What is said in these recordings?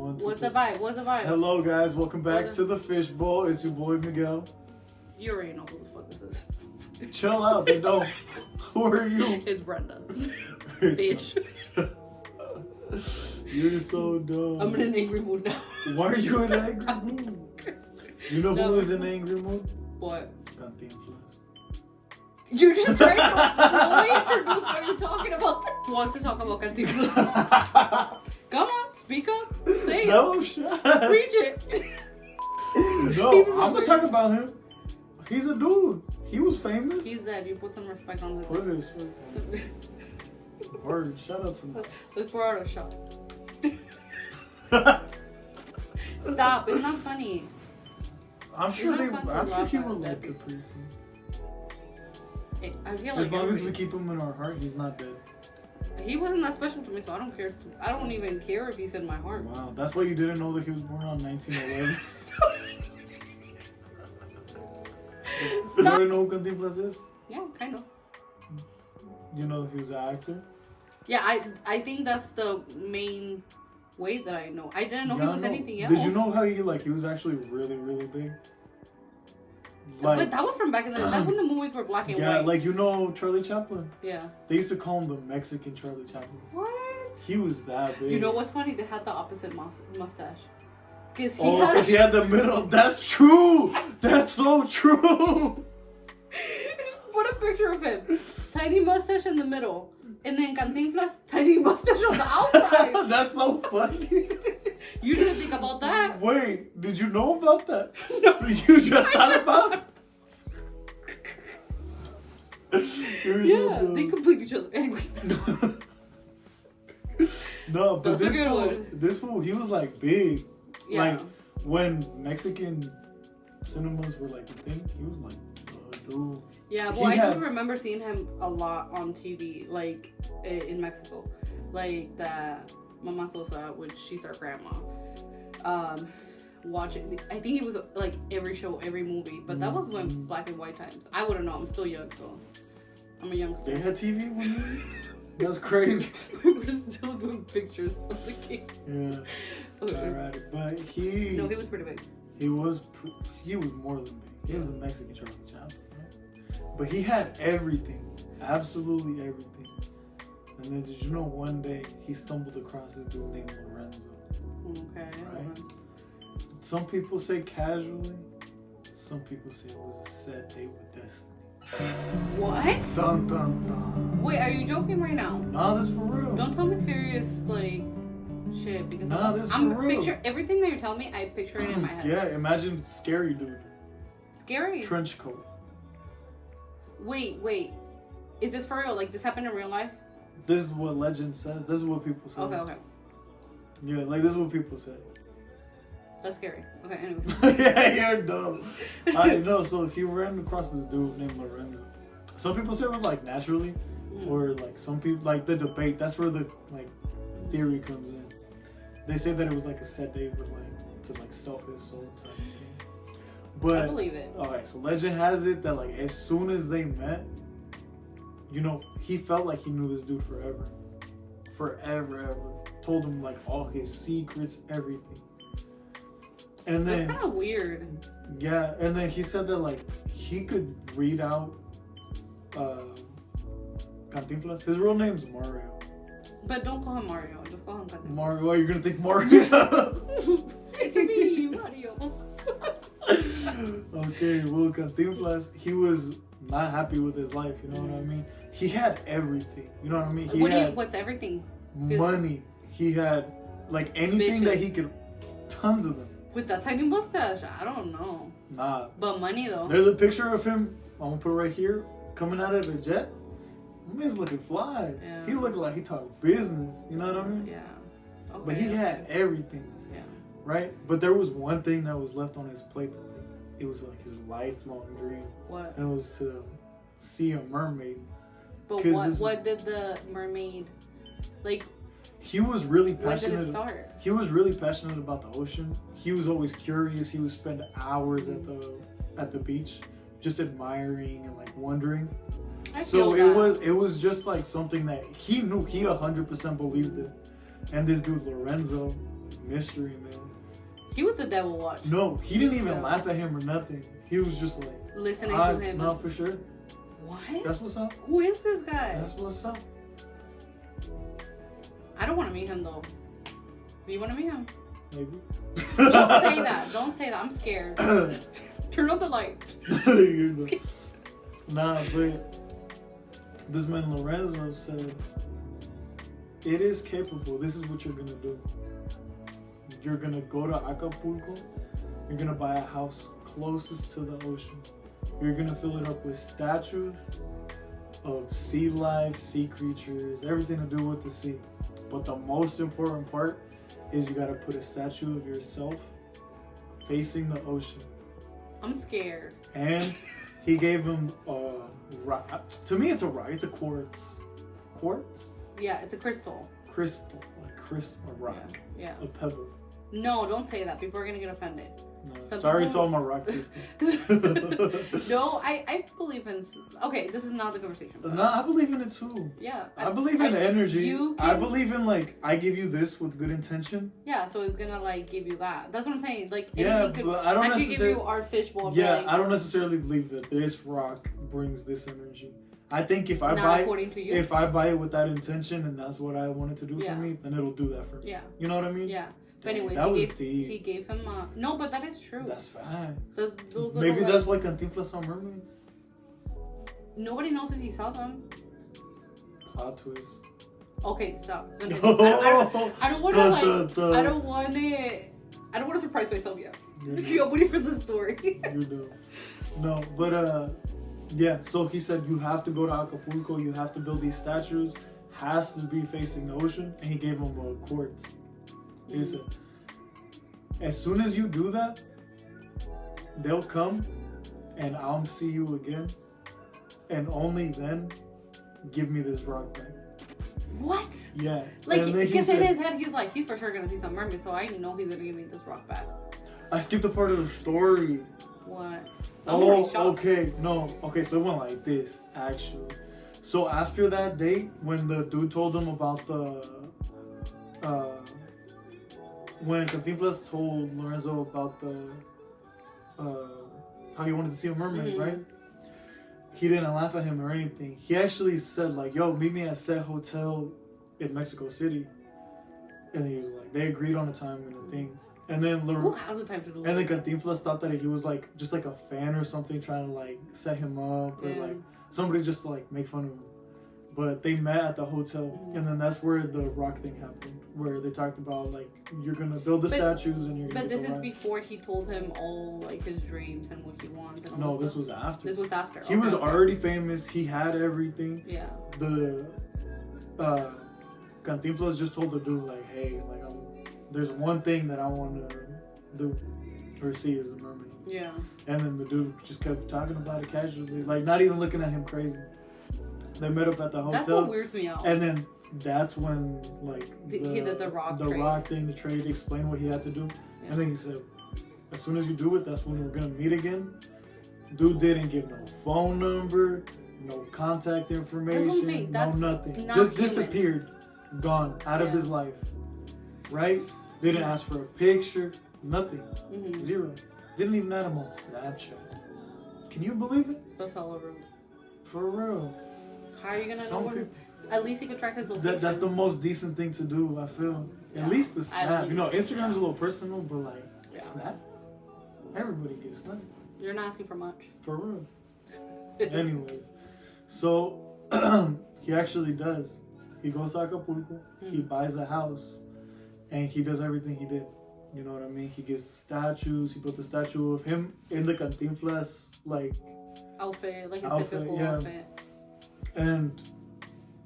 1, 2, What's 3. the vibe? What's the vibe? Hello, guys. Welcome back to the Fishbowl. It's your boy Miguel. You already know who the fuck this is. Chill out. They don't. Who are you? It's Brenda. Bitch. You're so dumb. I'm in an angry mood now. Why are you in an angry mood? You know who is in an angry mood? What? Cantinflas. You just tried to fully introduce what you're talking about. Who wants to talk about Cantinflas? Come on, speak up. Say it. No, shut. Preach it. No, I'm gonna talk about him. He's a dude. He was famous. He's dead. You put some respect on his Put his word. Shout out to him. Let's pour out a shot. Stop. It's not funny. I'm sure not fun to I'm sure laugh he at would dead like people. Capri Sun. I feel As like long as we keep him in our heart, he's not dead. he wasn't that special to me, so I don't care. I don't even care if he's in my heart. Wow, that's why you didn't know that he was born on 1911. You already know who Cantinflas is? Yeah, kind of. You know that he was an actor? Yeah, I think that's the main way that I know. I didn't know he was anything else. Did you know how he was actually really, really big? But that was from back in the day. That's when the movies were black and white. Yeah, like you know Charlie Chaplin? Yeah. They used to call him the Mexican Charlie Chaplin. What? He was that big. You know what's funny? They had the opposite mustache. Because he had the middle. That's true. That's so true. Put a picture of him. Tiny mustache in the middle. And then Cantinflas, tiny mustache on the outside. That's so funny. You didn't think about that. Wait, did you know about that? No. You just thought about it? Yeah, they complete each other. Anyways. No, but That's a good one. this fool, he was like big. Yeah. Like when Mexican cinemas were like a thing, he was like, dude. Yeah, well, I do remember seeing him a lot on TV, like in Mexico, like that Mama Sosa, which she's our grandma. Watching, I think he was like every show, every movie, but that was when black and white times. I wouldn't know. I'm still young, so I'm a youngster. They had TV when you? That's crazy. We were still doing pictures of the kids. Yeah. Okay. Alright, but No, he was pretty big. He was more than big. He was the Mexican Charlie Chaplin, right? But he had everything, absolutely everything. And then did you know one day he stumbled across this dude named Lorenzo? Okay. Right? Some people say casually. Some people say it was a set date with destiny. What? Dun dun dun. Wait, are you joking right now? Nah, this for real. Don't tell me serious like shit because This I'm for real. picture everything that you're telling me. I picture it in my head. Yeah, imagine scary dude. Scary. Trench coat. Wait. Is this for real? Like this happened in real life? This is what legend says. This is what people say. Okay. Yeah, like this is what people say. That's scary. Okay, anyways. Yeah, you're dumb. I know. So he ran across this dude named Lorenzo. Some people say it was like naturally, or like some people like the debate. That's where the like theory comes in. They say that it was like a set date with like to like sell his soul type of thing. But I believe it. Okay, so legend has it that like as soon as they met, you know, he felt like he knew this dude forever. Ever. Told him like all his secrets, everything. And then that's kind of weird. Yeah, and then he said that like he could read out Cantinflas. His real name's Mario. But don't call him Mario. Just call him Cantinflas. Mario, why are you gonna think Mario? It's me, Mario. Okay, well Cantinflas, he was not happy with his life, you know what I mean? He had everything, you know what I mean? What's everything? Money. He had like anything Bitches. that he could, tons of them. With that tiny mustache, I don't know. Nah. But money though. There's a picture of him, I'm gonna put it right here, coming out of a jet. Man's looking fly. Yeah. He looked like he talked business, you know what I mean? Yeah. Okay, But he had everything. Yeah. Right? But there was one thing that was left on his plate. It was like his lifelong dream. What? And it was to see a mermaid. But what did the mermaid like? He was really When passionate. did it start? He was really passionate about the ocean. He was always curious. He would spend hours at the beach, just admiring and like wondering. So it was just like something that he knew. He 100% believed it. And this dude Lorenzo, mystery, man. He was the devil watch. No, he didn't even laugh at him or nothing. He was just like listening to him. No, for sure. What? That's what's up. Who is this guy? That's what's up. I don't want to meet him though. Do you want to meet him? Maybe. Don't say that. Don't say that. I'm scared. Turn on the light. Nah, but this man Lorenzo said, it is capable. This is what you're gonna do. You're gonna go to Acapulco. You're gonna buy a house closest to the ocean. You're gonna fill it up with statues of sea life, sea creatures, everything to do with the sea. But the most important part is you gotta put a statue of yourself facing the ocean. I'm scared. And he gave him a rock. To me, it's a rock. It's a quartz. Quartz? Yeah, it's a crystal. Crystal. Like crystal. A rock. Yeah. A pebble. No, don't say that. People are gonna get offended. No, sorry to all my rock people. No, I believe in... Okay, this is not the conversation. No, I believe in it too. Yeah. I believe in energy. I can... believe in, like, I give you this with good intention. Yeah, so it's gonna, like, give you that. That's what I'm saying. Like, yeah, could, but I don't necessarily... I could give you our fishbowl. Yeah, like, I don't necessarily believe that this rock brings this energy. I think if I buy it with that intention and that's what I want it to do for me, then it'll do that for me. Yeah. You know what I mean? Yeah. But anyways, he gave him no, but that is true. That's fine. Maybe that's why Cantinflas saw mermaids. Nobody knows if he saw them. Plot twist. Okay, stop. I don't want to I don't want to surprise myself yet. I'm waiting for the story. You do. No, but yeah. So he said you have to go to Acapulco. You have to build these statues. Has to be facing the ocean, and he gave him a quartz. He said, as soon as you do that, they'll come and I'll see you again. And only then, give me this rock back. What? Yeah. Like, because in his head, he's like, he's for sure going to see some mermaid, so I know he's going to give me this rock back. I skipped a part of the story. What? Okay. No. Okay, so it went like this, actually. So after that date, when the dude told him about when Cantinflas told Lorenzo about how he wanted to see a mermaid, right? He didn't laugh at him or anything. He actually said like, "Yo, meet me at Set Hotel in Mexico City," and he was like, they agreed on a time and a thing. And then who has the time to do? And then Cantinflas thought that he was like just like a fan or something, trying to like set him up or like somebody just to like make fun of him. But they met at the hotel, and then that's where the rock thing happened, where they talked about like you're gonna build the statues and you're gonna. But this is before he told him all like his dreams and what he wants. And no, this was after. This was after. He was already famous. He had everything. Yeah. The Cantinflas just told the dude like, hey, like there's one thing that I want to do or see as a mermaid. Yeah. And then the dude just kept talking about it casually, like not even looking at him crazy. They met up at the hotel. That's what weirds me out. And then that's when like he did the rock thing, the trade, explained what he had to do. Yeah. And then he said, as soon as you do it, that's when we're gonna meet again. Dude didn't give no phone number, no contact information, no nothing. Just disappeared, gone out of his life. Right? Didn't ask for a picture, nothing. Zero. Didn't even add him on Snapchat. Can you believe it? That's all over. For real. How are you gonna know where? At least he could track his location. That's the most decent thing to do, I feel. At least the Snap. You know, Instagram's a little personal, but like Snap, everybody gets Snap. You're not asking for much. For real. Anyways, so he actually does. He goes to Acapulco. He buys a house, and he does everything he did. You know what I mean? He gets the statues. He built the statue of him in the Cantinflas outfit, like his typical outfit. And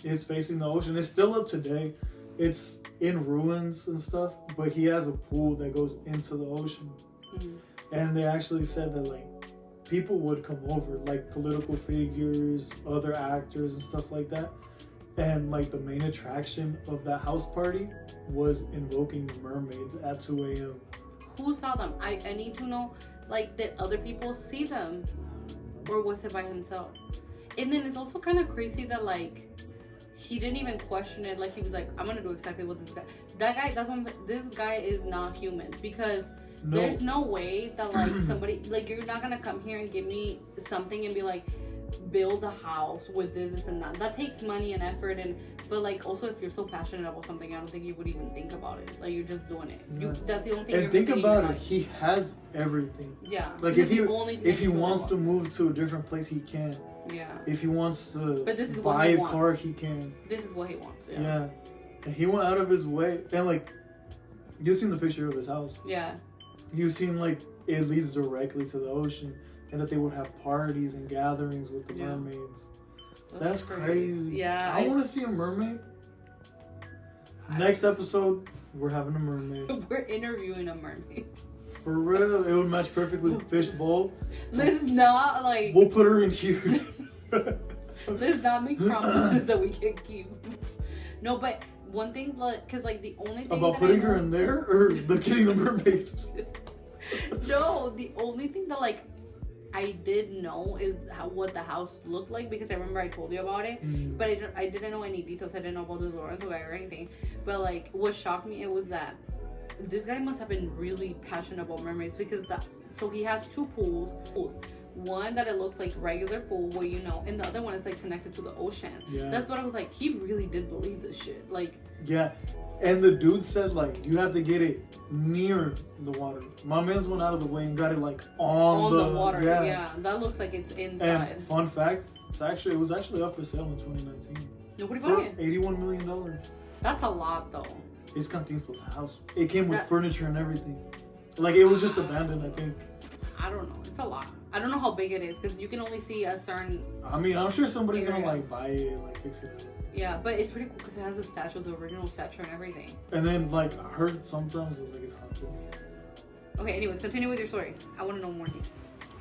it's facing the ocean. It's still up today. It's in ruins and stuff, but he has a pool that goes into the ocean. And they actually said that like people would come over, like political figures, other actors and stuff like that. And like the main attraction of that house party was invoking the mermaids at 2 a.m. Who saw them? I need to know, like, did other people see them? Or was it by himself? And then it's also kind of crazy that, like, he didn't even question it. Like, he was like, I'm gonna do exactly what this guy. That guy, this guy is not human, because there's no way that, like, somebody, like, you're not gonna come here and give me something and be like, build a house with this and that. That takes money and effort, but like, also, if you're so passionate about something, I don't think you would even think about it. Like, you're just doing it. That's the only thing. And think about it. He has everything. Yeah. Like, if he wants to move to a different place, he can. Yeah. If he wants to this is buy a car, he can. This is what he wants. Yeah. Yeah. And he went out of his way, and like, you've seen the picture of his house. Yeah. You've seen, like, it leads directly to the ocean, and that they would have parties and gatherings with the mermaids. That's crazy. Yeah. I want to see a mermaid. Next episode, we're having a mermaid. We're interviewing a mermaid. For real, it would match perfectly with Fishbowl. Let's not, like... We'll put her in here. Let's not make promises that we can't keep. No, but one thing, because, like, the only thing about putting her in there, or getting the mermaid? No, the only thing that, like, I did know is what the house looked like, because I remember I told you about it, but I didn't know any details. I didn't know about the Lorenzo guy or anything. But, like, what shocked me, it was that this guy must have been really passionate about mermaids, because so he has two pools. One that it looks like regular pool, where and the other one is like connected to the ocean. Yeah. That's what I was like. He really did believe this shit. Like, yeah, and the dude said, like, you have to get it near the water. My man's went out of the way and got it like on the water. Yeah, that looks like it's inside. And fun fact, it was actually up for sale in 2019. Nobody bought it. $81 million. That's a lot, though. It's Cantinflas' house. It came with furniture and everything. Like, it was just abandoned, I think. I don't know. It's a lot. I don't know how big it is, because you can only see a certain... I mean, I'm sure somebody's gonna, like, buy it and, like, fix it. Yeah, but it's pretty cool, because it has the statue, the original statue and everything. And then, like, I heard sometimes it's haunted. Okay, anyways, continue with your story. I want to know more things.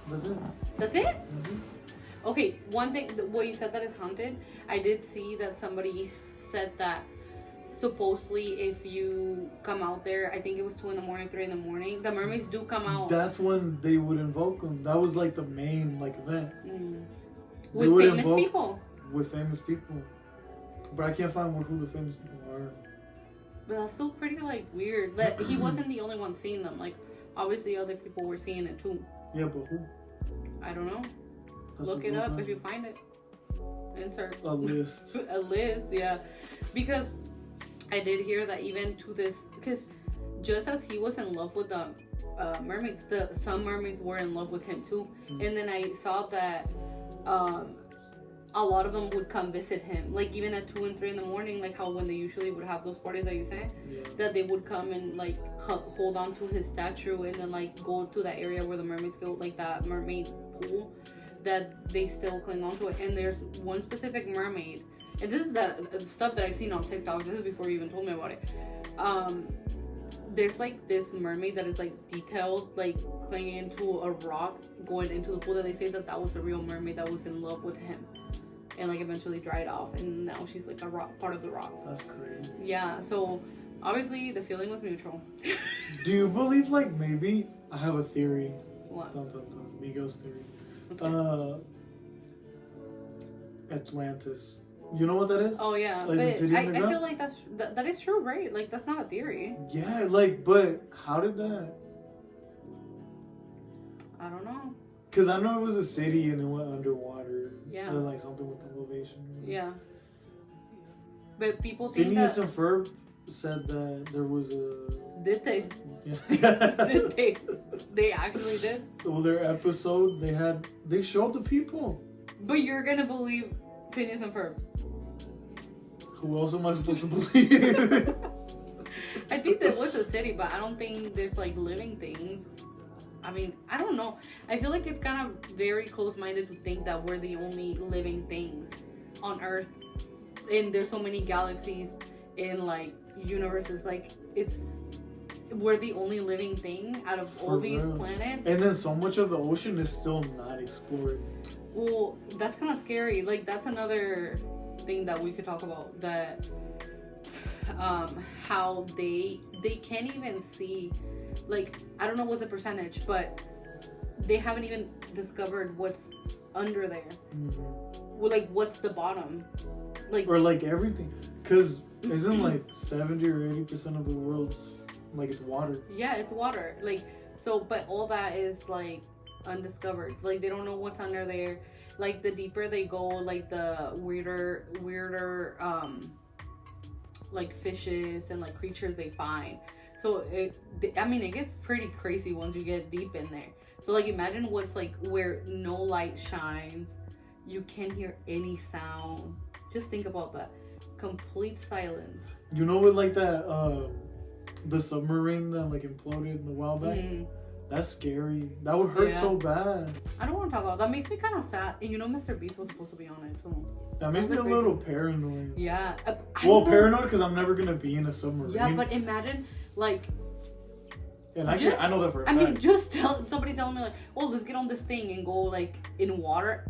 That's it. That's it? Mm-hmm. Okay, one thing, what you said that is haunted, I did see that somebody said that supposedly if you come out there, I think it was 2 in the morning, 3 in the morning, the mermaids do come out. That's when they would invoke them. That was like the main event. With famous people. With famous people. But I can't find who the famous people are. But that's still pretty weird. That he wasn't the only one seeing them. Like, obviously other people were seeing it too. Yeah, but who? I don't know. Look it up if you find it. Insert a list. A list, yeah. Because I did hear that even to this, because just as he was in love with the mermaids, some mermaids were in love with him too. And then I saw that a lot of them would come visit him, like even at 2 and 3 in the morning, like how when they usually would have those parties that you say, that they would come and like hold on to his statue and then like go to that area where the mermaids go, like that mermaid pool, that they still cling on to it. And there's one specific mermaid, and this is that stuff that I've seen on TikTok. This is before you even told me about it. There's like this mermaid that is like detailed, like clinging into a rock, going into the pool, that they say that was a real mermaid that was in love with him, and like eventually dried off, and now she's like a rock, part of the rock. That's crazy. Yeah, so obviously the feeling was mutual. Do you believe, like, maybe I have a theory? What? Migos theory. Atlantis. You know what that is? Oh yeah, like but I feel like that is true, right? Like, that's not a theory. Yeah, like, but how did that? I don't know. Cause I know it was a city and it went underwater. Yeah. And like something with elevation. Yeah. But people think Phineas and Ferb said that there was a. Did they? Yeah. Did they? They actually did. Well, their episode they showed the people. But you're gonna believe Phineas and Ferb. Who else am I supposed to believe? I think there was a city, but I don't think there's like living things. I mean, I don't know. I feel like it's kind of very close-minded to think that we're the only living things on Earth, and there's so many galaxies in like universes. Like, we're the only living thing out of all these planets. And then so much of the ocean is still not explored. Well, that's kind of scary. Like, that's another thing that we could talk about, that how they can't even see, like, I don't know what's the percentage, but they haven't even discovered what's under there. Well, like, what's the bottom? Like or like everything, because isn't like 70 or 80% of the world's like it's water. Yeah, it's water. Like so, but all that is like undiscovered. Like they don't know what's under there. Like the deeper they go, like the weirder like fishes and like creatures they find. So it gets pretty crazy once you get deep in there. So like imagine what's like where no light shines, you can't hear any sound. Just think about that. Complete silence. You know what, like that the submarine that like imploded a while back? That's scary. That would hurt so bad. I don't want to talk about that. Makes me kind of sad. And you know Mr. Beast was supposed to be on it too. That makes me a little paranoid. Yeah. Paranoid because I'm never going to be in a submarine. Yeah, but imagine like... And I know that for a fact. I mean, just somebody tell me like, oh, let's get on this thing and go like in water.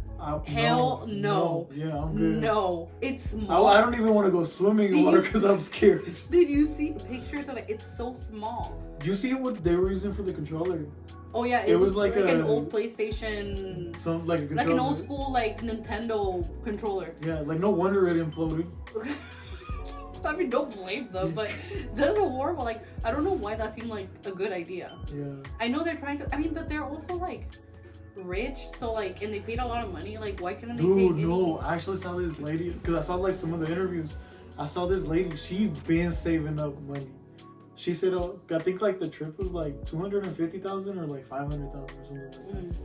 Hell no. Yeah, I'm good. No, it's small. I don't even want to go swimming in water because I'm scared. Did you see pictures of it? It's so small. Do you see what they were using for the controller? Oh yeah, it was like an old PlayStation. Like a controller. Like an old school like Nintendo controller. Yeah, like no wonder it imploded. I mean, don't blame them, but that's horrible. Like, I don't know why that seemed like a good idea. Yeah. I know they're trying to. I mean, but they're also like rich, so like, and they paid a lot of money. Like, why couldn't they pay any? No, I actually saw this lady because I saw like some of the interviews. I saw this lady. She been saving up money. She said, I think like the trip was like 250,000 or like 500,000 or something like that.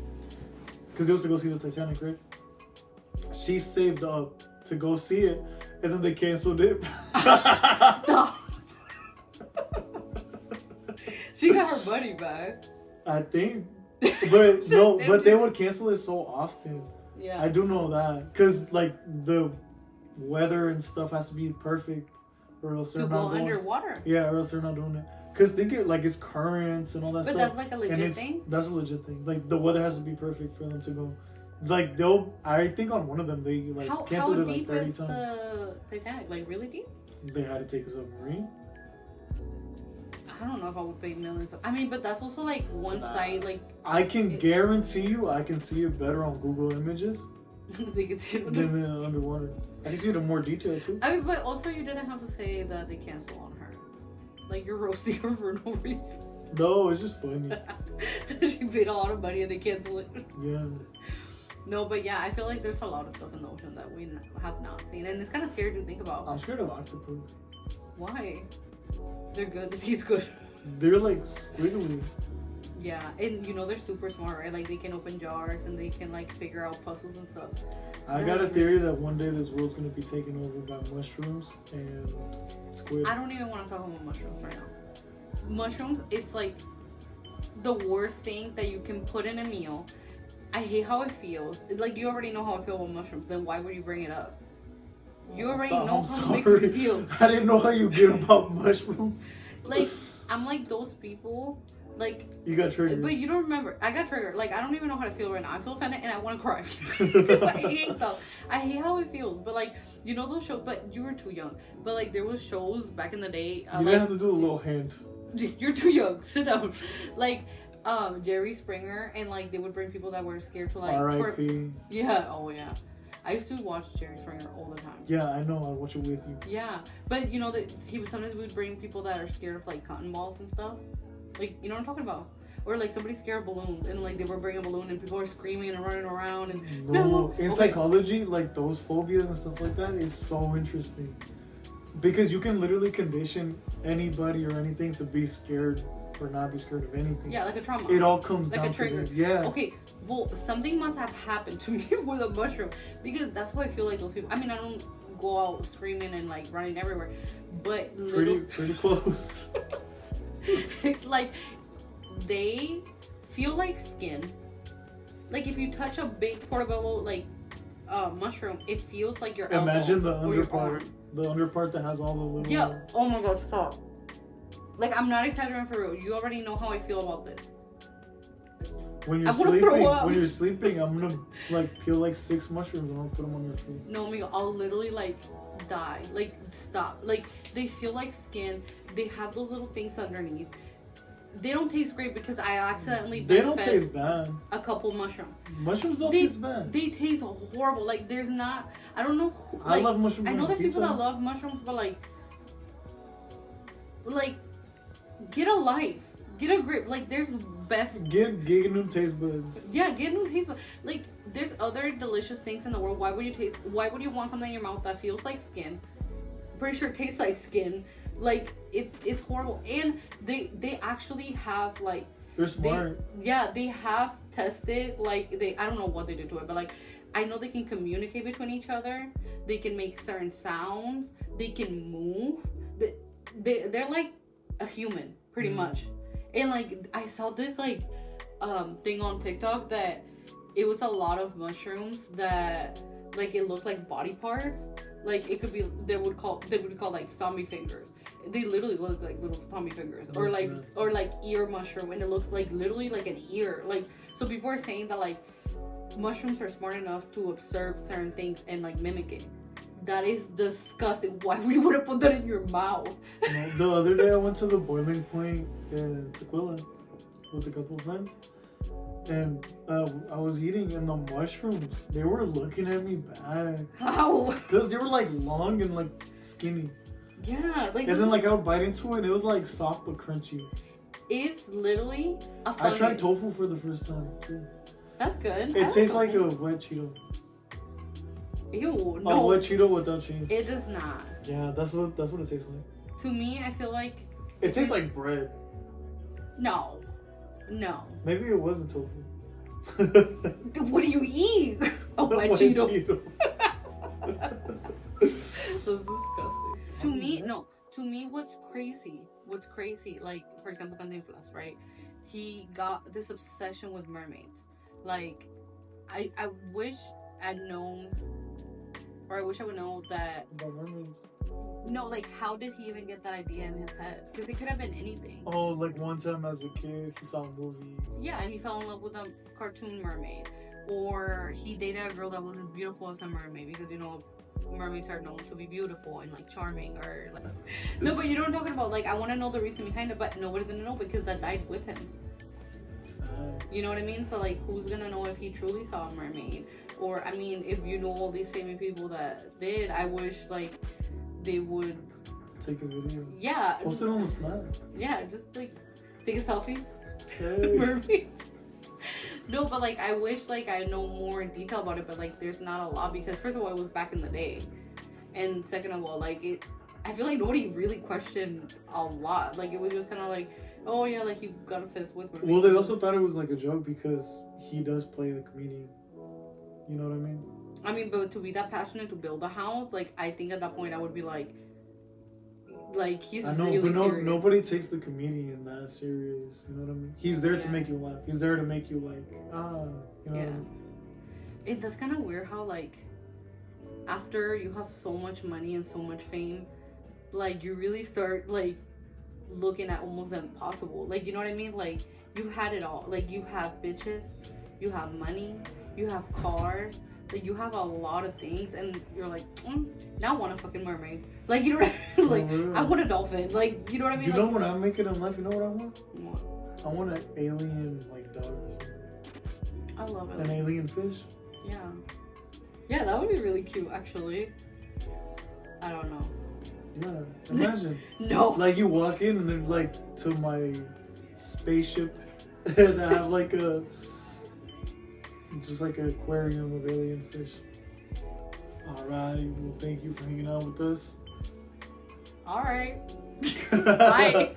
Because it was to go see the Titanic, right? She saved up to go see it, and then they canceled it. Stop. She got her money back. I think, but no, but they would cancel it so often. Yeah, I do know that because like the weather and stuff has to be perfect, or else they're not going underwater. Yeah, or else they're not doing it. Because think it like it's currents and all that stuff. But that's like a legit thing. That's a legit thing. Like the weather has to be perfect for them to go. Like I think on one of them they like canceled it like 30 times. How deep is the Titanic? Like really deep? They had to take a submarine. I don't know if I would pay millions. I mean, but that's also like one side. Like I can guarantee you, I can see it better on Google Images. They can see it than underwater. I can see it in more detail too. I mean, but also you didn't have to say that they cancel on her. Like you're roasting her for no reason. No, it's just funny. She paid a lot of money and they cancel it. Yeah. No, but yeah, I feel like there's a lot of stuff in the ocean that we have not seen, and it's kind of scary to think about. I'm scared of octopus. Why? They're good. He's good. They're like squiggly. Yeah, and you know they're super smart, right? Like they can open jars and they can like figure out puzzles and stuff. I got a theory that one day this world's gonna be taken over by mushrooms and squid. I don't even want to talk about mushrooms right now. Mushrooms, it's like the worst thing that you can put in a meal. I hate how it feels. It's like you already know how I feel about mushrooms. Then why would you bring it up? You already know how it makes me feel. I didn't know how you get about mushrooms. Like I'm like those people. Like you got triggered, but you don't remember. I got triggered. Like I don't even know how to feel right now. I feel offended and I want to cry because I hate them. I hate how it feels. But like you know those shows. But you were too young. But like there was shows back in the day. You didn't have to do a little hint. You're too young. Sit down. Like Jerry Springer, and like they would bring people that were scared to like R.I.P. Yeah. Oh yeah. I used to watch Jerry Springer all the time. Yeah, I know. I watch it with you. Yeah, but you know that he would sometimes would bring people that are scared of like cotton balls and stuff. Like, you know what I'm talking about? Or like somebody's scared of balloons and like they were bringing a balloon and people are screaming and running around and no. In psychology, like those phobias and stuff like that is so interesting. Because you can literally condition anybody or anything to be scared or not be scared of anything. Yeah, like a trauma. It all comes like down a trigger. to yeah. Okay, well something must have happened to me with a mushroom because that's why I feel like those people. I mean, I don't go out screaming and like running everywhere, but pretty close. Like they feel like skin. Like if you touch a big portobello like mushroom, it feels like your elbow. Imagine the underpart. The underpart that has all the little. Yeah. Oh my god, stop. Like I'm not exaggerating for real. You already know how I feel about this. When you're sleeping, I'm gonna like peel like 6 mushrooms and I'll put them on your feet. No, amigo, I'll literally like die. Like stop. Like they feel like skin. They have those little things underneath. they don't taste great because I accidentally They don't fed taste bad. a couple mushrooms. Mushrooms don't taste bad. They taste horrible. Like there's not. I don't know. I love mushrooms. I know there's people that love mushrooms, but like, get a life, get a grip. Like there's best. Get new taste buds. Yeah, get new taste buds. Like there's other delicious things in the world. Why would you want something in your mouth that feels like skin? Pretty sure it tastes like skin. Like it's horrible. And they actually have like. They're smart. They have tested, like, I don't know what they did to it, but, like, I know they can communicate between each other. They can make certain sounds. They can move. They're like a human, pretty much. And, like, I saw this, like, thing on TikTok that it was a lot of mushrooms that, like, it looked like body parts. Like, it could be, they would call, like, zombie fingers. They literally look like little zombie fingers, or like ear mushroom, and it looks like literally like an ear. Like, so people are saying that like mushrooms are smart enough to observe certain things and like mimic it. That is disgusting. Why would you want to put that in your mouth? The other day I went to the boiling point in Tequila with a couple of friends, and I was eating, and the mushrooms, they were looking at me bad. How? Because they were like long and like skinny. Yeah, like. And then like I would bite into it, and it was like soft but crunchy. It's literally a fungus. I tried tofu for the first time too. That's good. It tastes like a wet Cheeto. Ew, no. A wet Cheeto without cheese. It does not. Yeah, that's what it tastes like. To me, I feel like it tastes like bread. No. Maybe it wasn't tofu. What do you eat? A wet Cheeto. That's disgusting. To me, what's crazy, like, for example, Cantinflas, right? He got this obsession with mermaids. Like, I wish I'd known, or I wish I would know that. About mermaids. No, like, how did he even get that idea in his head? Because it could have been anything. Oh, like one time as a kid, he saw a movie. Yeah, and he fell in love with a cartoon mermaid. Or he dated a girl that was as beautiful as a mermaid, because, you know, mermaids are known to be beautiful and like charming, or like no, but you know what I'm talking about. Like, I want to know the reason behind it, but nobody's gonna know because that died with him. You know what I mean? So like, who's gonna know if he truly saw a mermaid? Or I mean, if you know all these famous people that did, I wish like they would take a video. Yeah. Post it on the Snap. Yeah, just like take a selfie. Hey. Mermaid. No, but like I wish like I know more detail about it, but like there's not a lot, because first of all, it was back in the day, and second of all, like I feel like nobody really questioned a lot. Like it was just kind of like, oh yeah, like he got obsessed with mermaids. Well, they also thought it was like a joke because he does play the comedian. You know what I mean? I mean, but to be that passionate to build a house, like I think at that point I would be like he's really but serious. Nobody takes the comedian that serious. You know what I mean? He's there to make you laugh. He's there to make you like, you know what I mean? That's kind of weird how like after you have so much money and so much fame, like you really start like looking at almost the impossible. Like, you know what I mean? Like you've had it all. Like you have bitches, you have money, you have cars. Like you have a lot of things, and you're like, now I want a fucking mermaid. Like, you know what I mean? Like, I want a dolphin. Like, you know what I mean? You like, know what I'm making in life? You know what I want? What? I want an alien like dog or something. I love it. An alien fish? Yeah. Yeah, that would be really cute, actually. I don't know. Yeah, imagine. No. Like you walk in and then like to my spaceship, and I have like just like an aquarium of alien fish. Alright, well thank you for hanging out with us. Alright. Bye.